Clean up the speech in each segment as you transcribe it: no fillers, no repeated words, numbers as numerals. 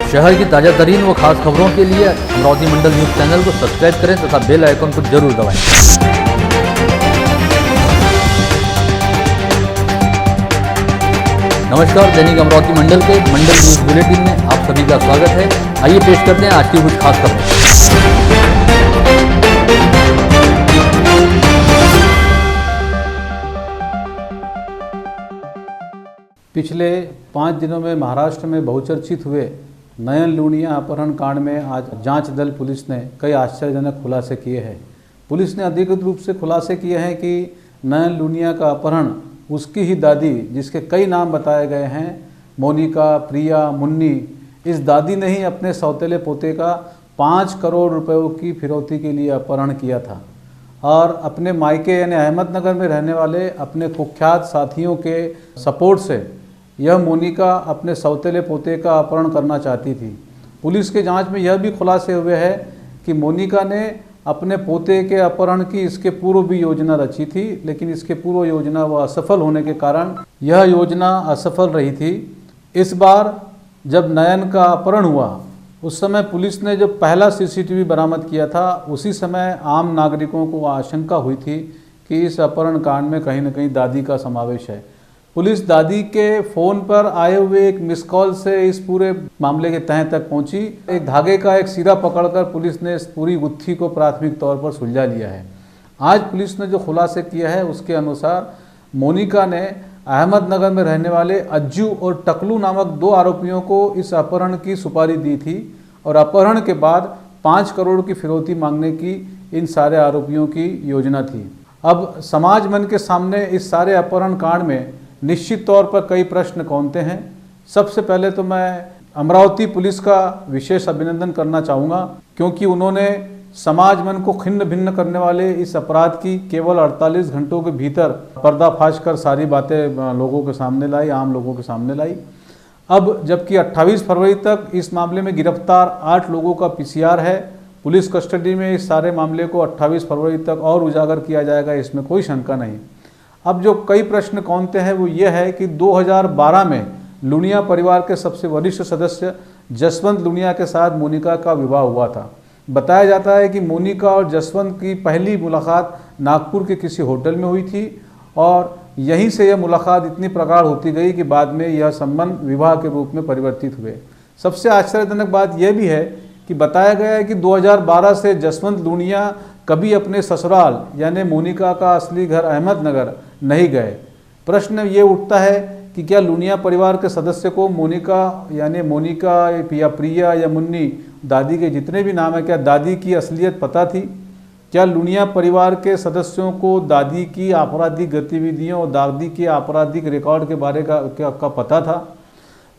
शहर की ताजा तरीन व खास खबरों के लिए अमरावती मंडल न्यूज चैनल को सब्सक्राइब करें तथा बेल आइकन को जरूर दबाएं। नमस्कार, दैनिक अमरावती मंडल के मंडल न्यूज बुलेटिन में आप सभी का स्वागत है। आइए पेश करते हैं आज की कुछ खास खबरें। पिछले 5 दिनों में महाराष्ट्र में बहुचर्चित हुए नयन लूनिया अपहरण कांड में आज जांच दल पुलिस ने कई आश्चर्यजनक खुलासे किए हैं। पुलिस ने अधिकृत रूप से खुलासे किए हैं कि नयन लूनिया का अपहरण उसकी ही दादी, जिसके कई नाम बताए गए हैं, मोनिका, प्रिया, मुन्नी, इस दादी ने ही अपने सौतेले पोते का 5 करोड़ रुपयों की फिरौती के लिए अपहरण किया था और अपने मायके यानी अहमदनगर में रहने वाले अपने कुख्यात साथियों के सपोर्ट से यह मोनिका अपने सौतेले पोते का अपहरण करना चाहती थी। पुलिस के जांच में यह भी खुलासे हुए हैं कि मोनिका ने अपने पोते के अपहरण की इसके पूर्व भी योजना रची थी, लेकिन इसके पूर्व योजना वह असफल होने के कारण यह योजना असफल रही थी। इस बार जब नयन का अपहरण हुआ उस समय पुलिस ने जो पहला सीसीटीवी बरामद किया था, उसी समय आम नागरिकों को आशंका हुई थी कि इस अपहरण कांड में कहीं न कहीं दादी का समावेश है। पुलिस दादी के फ़ोन पर आए हुए एक मिस कॉल से इस पूरे मामले के तह तक पहुंची। एक धागे का एक सिरा पकड़कर पुलिस ने इस पूरी गुत्थी को प्राथमिक तौर पर सुलझा लिया है। आज पुलिस ने जो खुलासे किया है उसके अनुसार मोनिका ने अहमदनगर में रहने वाले अज्जू और टकलू नामक 2 आरोपियों को इस अपहरण की सुपारी दी थी और अपहरण के बाद 5 करोड़ की फिरौती मांगने की इन सारे आरोपियों की योजना थी। अब समाज मन के सामने इस सारे अपहरण कांड में निश्चित तौर पर कई प्रश्न कौनते हैं। सबसे पहले तो मैं अमरावती पुलिस का विशेष अभिनंदन करना चाहूँगा, क्योंकि उन्होंने समाज मन को खिन्न भिन्न करने वाले इस अपराध की केवल 48 घंटों के भीतर पर्दाफाश कर सारी बातें लोगों के सामने लाई, आम लोगों के सामने लाई। अब जबकि 28 फरवरी तक इस मामले में गिरफ्तार 8 लोगों का PCR है, पुलिस कस्टडी में इस सारे मामले को 28 फरवरी तक और उजागर किया जाएगा, इसमें कोई शंका नहीं। अब जो कई प्रश्न कौनते हैं वो ये है कि 2012 में लूनिया परिवार के सबसे वरिष्ठ सदस्य जसवंत लूनिया के साथ मोनिका का विवाह हुआ था। बताया जाता है कि मोनिका और जसवंत की पहली मुलाकात नागपुर के किसी होटल में हुई थी और यहीं से यह मुलाकात इतनी प्रगाढ़ होती गई कि बाद में यह संबंध विवाह के रूप में परिवर्तित हुए। सबसे आश्चर्यजनक बात यह भी है कि बताया गया है कि 2012 से जसवंत लूनिया कभी अपने ससुराल यानी मोनिका का असली घर अहमदनगर नहीं गए। प्रश्न ये उठता है कि क्या लूनिया परिवार के सदस्य को मोनिका यानी मोनिका या प्रिया या मुन्नी, दादी के जितने भी नाम है, क्या दादी की असलियत पता थी? क्या लूनिया परिवार के सदस्यों को दादी की आपराधिक गतिविधियों और दादी के आपराधिक रिकॉर्ड के बारे का पता था?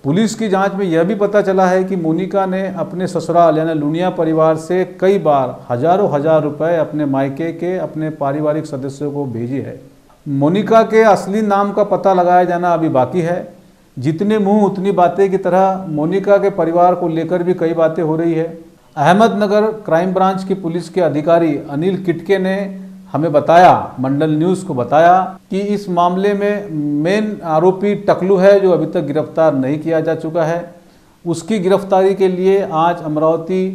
पुलिस की जांच में यह भी पता चला है कि मोनिका ने अपने ससुराल यानी लूनिया परिवार से कई बार हजारों हजार रुपए अपने मायके के अपने पारिवारिक सदस्यों को भेजे है। मोनिका के असली नाम का पता लगाया जाना अभी बाकी है। जितने मुंह उतनी बातें की तरह मोनिका के परिवार को लेकर भी कई बातें हो रही है। अहमदनगर क्राइम ब्रांच की पुलिस के अधिकारी अनिल किटके ने हमें बताया, मंडल न्यूज़ को बताया, कि इस मामले में मेन आरोपी टकलू है जो अभी तक गिरफ्तार नहीं किया जा चुका है। उसकी गिरफ्तारी के लिए आज अमरावती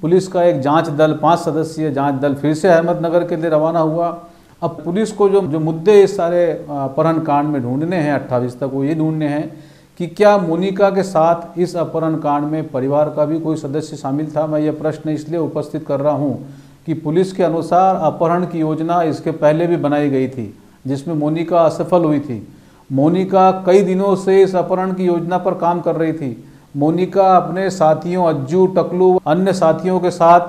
पुलिस का एक जांच दल, 5 सदस्यीय जांच दल फिर से अहमदनगर के लिए रवाना हुआ। अब पुलिस को जो मुद्दे इस सारे अपहरण कांड में ढूंढने हैं 28 तक, वो ये ढूंढने हैं कि क्या मोनिका के साथ इस अपहरण कांड में परिवार का भी कोई सदस्य शामिल था। मैं ये प्रश्न इसलिए उपस्थित कर रहा हूँ कि पुलिस के अनुसार अपहरण की योजना इसके पहले भी बनाई गई थी, जिसमें मोनिका असफल हुई थी। मोनिका कई दिनों से इस अपहरण की योजना पर काम कर रही थी। मोनिका अपने साथियों अज्जू, टकलू, अन्य साथियों के साथ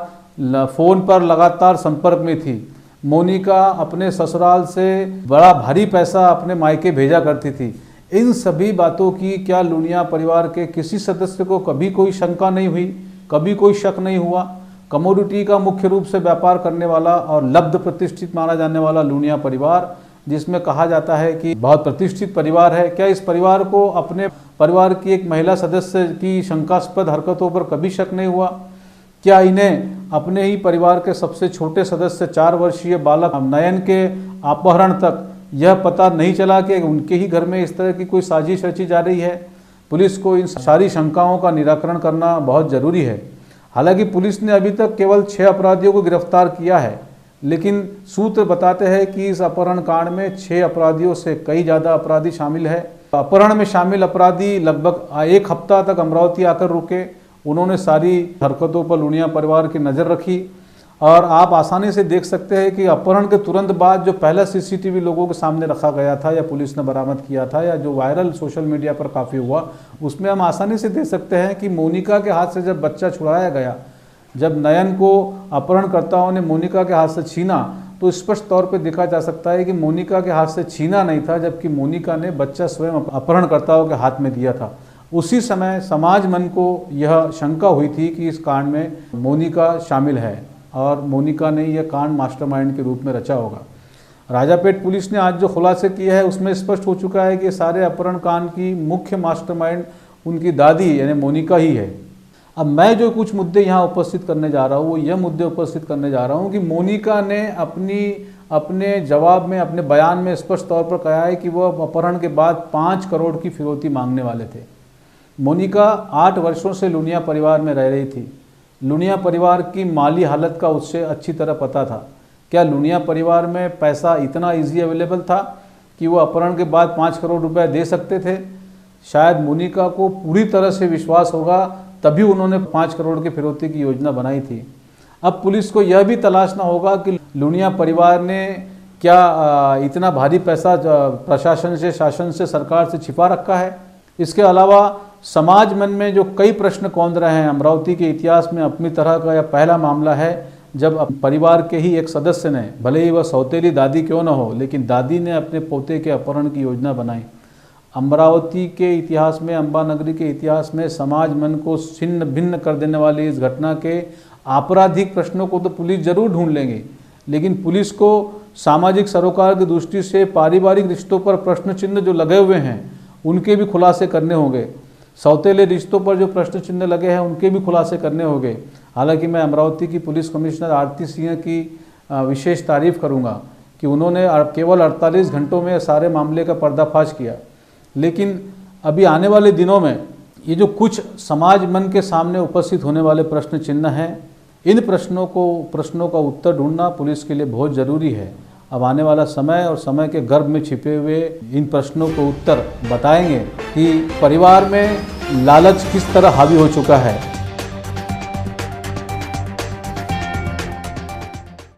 फ़ोन पर लगातार संपर्क में थी। मोनिका अपने ससुराल से बड़ा भारी पैसा अपने मायके भेजा करती थी। इन सभी बातों की क्या लूनिया परिवार के किसी सदस्य को कभी कोई शंका नहीं हुई, कभी कोई शक नहीं हुआ? कमोडिटी का मुख्य रूप से व्यापार करने वाला और लब्ध प्रतिष्ठित माना जाने वाला लूनिया परिवार, जिसमें कहा जाता है कि बहुत प्रतिष्ठित परिवार है, क्या इस परिवार को अपने परिवार की एक महिला सदस्य की शंकास्पद हरकतों पर कभी शक नहीं हुआ? क्या इन्हें अपने ही परिवार के सबसे छोटे सदस्य 4 वर्षीय बालक नयन के अपहरण तक यह पता नहीं चला कि उनके ही घर में इस तरह की कोई साजिश रची जा रही है? पुलिस को इन सारी शंकाओं का निराकरण करना बहुत ज़रूरी है। हालांकि पुलिस ने अभी तक केवल 6 अपराधियों को गिरफ्तार किया है, लेकिन सूत्र बताते हैं कि इस अपहरण कांड में 6 अपराधियों से कई ज़्यादा अपराधी शामिल है। अपहरण में शामिल अपराधी लगभग 1 हफ्ता तक अमरावती आकर रुके। उन्होंने सारी हरकतों पर लुनिया परिवार की नज़र रखी और आप आसानी से देख सकते हैं कि अपहरण के तुरंत बाद जो पहला सीसीटीवी लोगों के सामने रखा गया था या पुलिस ने बरामद किया था या जो वायरल सोशल मीडिया पर काफ़ी हुआ, उसमें हम आसानी से देख सकते हैं कि मोनिका के हाथ से जब बच्चा छुड़ाया गया, जब नयन को अपहरणकर्ताओं ने मोनिका के हाथ से छीना, तो स्पष्ट तौर पर देखा जा सकता है कि मोनिका के हाथ से छीना नहीं था, जबकि मोनिका ने बच्चा स्वयं अपहरणकर्ताओं के हाथ में दिया था। उसी समय समाज मन को यह शंका हुई थी कि इस कांड में मोनिका शामिल है और मोनिका ने यह कांड मास्टरमाइंड के रूप में रचा होगा। राजापेट पुलिस ने आज जो खुलासे किए हैं उसमें स्पष्ट हो चुका है कि सारे अपहरण कांड की मुख्य मास्टरमाइंड उनकी दादी यानी मोनिका ही है। अब मैं जो कुछ मुद्दे यहाँ उपस्थित करने जा रहा हूँ वो यह मुद्दे उपस्थित करने जा रहा हूँ कि मोनिका ने अपने जवाब में, अपने बयान में स्पष्ट तौर पर कहा है कि वह अपहरण के बाद 5 करोड़ की फिरौती मांगने वाले थे। मोनिका 8 वर्षों से लुनिया परिवार में रह रही थी। लुनिया परिवार की माली हालत का उससे अच्छी तरह पता था। क्या लुनिया परिवार में पैसा इतना इजी अवेलेबल था कि वो अपहरण के बाद 5 करोड़ रुपए दे सकते थे? शायद मोनिका को पूरी तरह से विश्वास होगा, तभी उन्होंने 5 करोड़ की फिरौती की योजना बनाई थी। अब पुलिस को यह भी तलाशना होगा कि लुनिया परिवार ने क्या इतना भारी पैसा प्रशासन से, शासन से, सरकार से छिपा रखा है। इसके अलावा समाज मन में जो कई प्रश्न कौंध रहे हैं, अमरावती के इतिहास में अपनी तरह का यह पहला मामला है जब परिवार के ही एक सदस्य ने, भले ही वह सौतेली दादी क्यों न हो, लेकिन दादी ने अपने पोते के अपहरण की योजना बनाई। अमरावती के इतिहास में, अम्बा नगरी के इतिहास में समाज मन को छिन्न भिन्न कर देने वाली इस घटना के आपराधिक प्रश्नों को तो पुलिस जरूर ढूंढ लेंगे, लेकिन पुलिस को सामाजिक सरोकार की दृष्टि से पारिवारिक रिश्तों पर प्रश्न चिन्ह जो लगे हुए हैं उनके भी खुलासे करने होंगे। सौतेले रिश्तों पर जो प्रश्न चिन्ह लगे हैं उनके भी खुलासे करने होंगे। हालांकि मैं अमरावती की पुलिस कमिश्नर आरती सिंह की विशेष तारीफ करूंगा कि उन्होंने केवल 48 घंटों में सारे मामले का पर्दाफाश किया। लेकिन अभी आने वाले दिनों में ये जो कुछ समाज मन के सामने उपस्थित होने वाले प्रश्न चिन्ह हैं, इन प्रश्नों का उत्तर ढूंढना पुलिस के लिए बहुत ज़रूरी है। अब आने वाला समय और समय के गर्भ में छिपे हुए इन प्रश्नों को उत्तर बताएंगे कि परिवार में लालच किस तरह हावी हो चुका है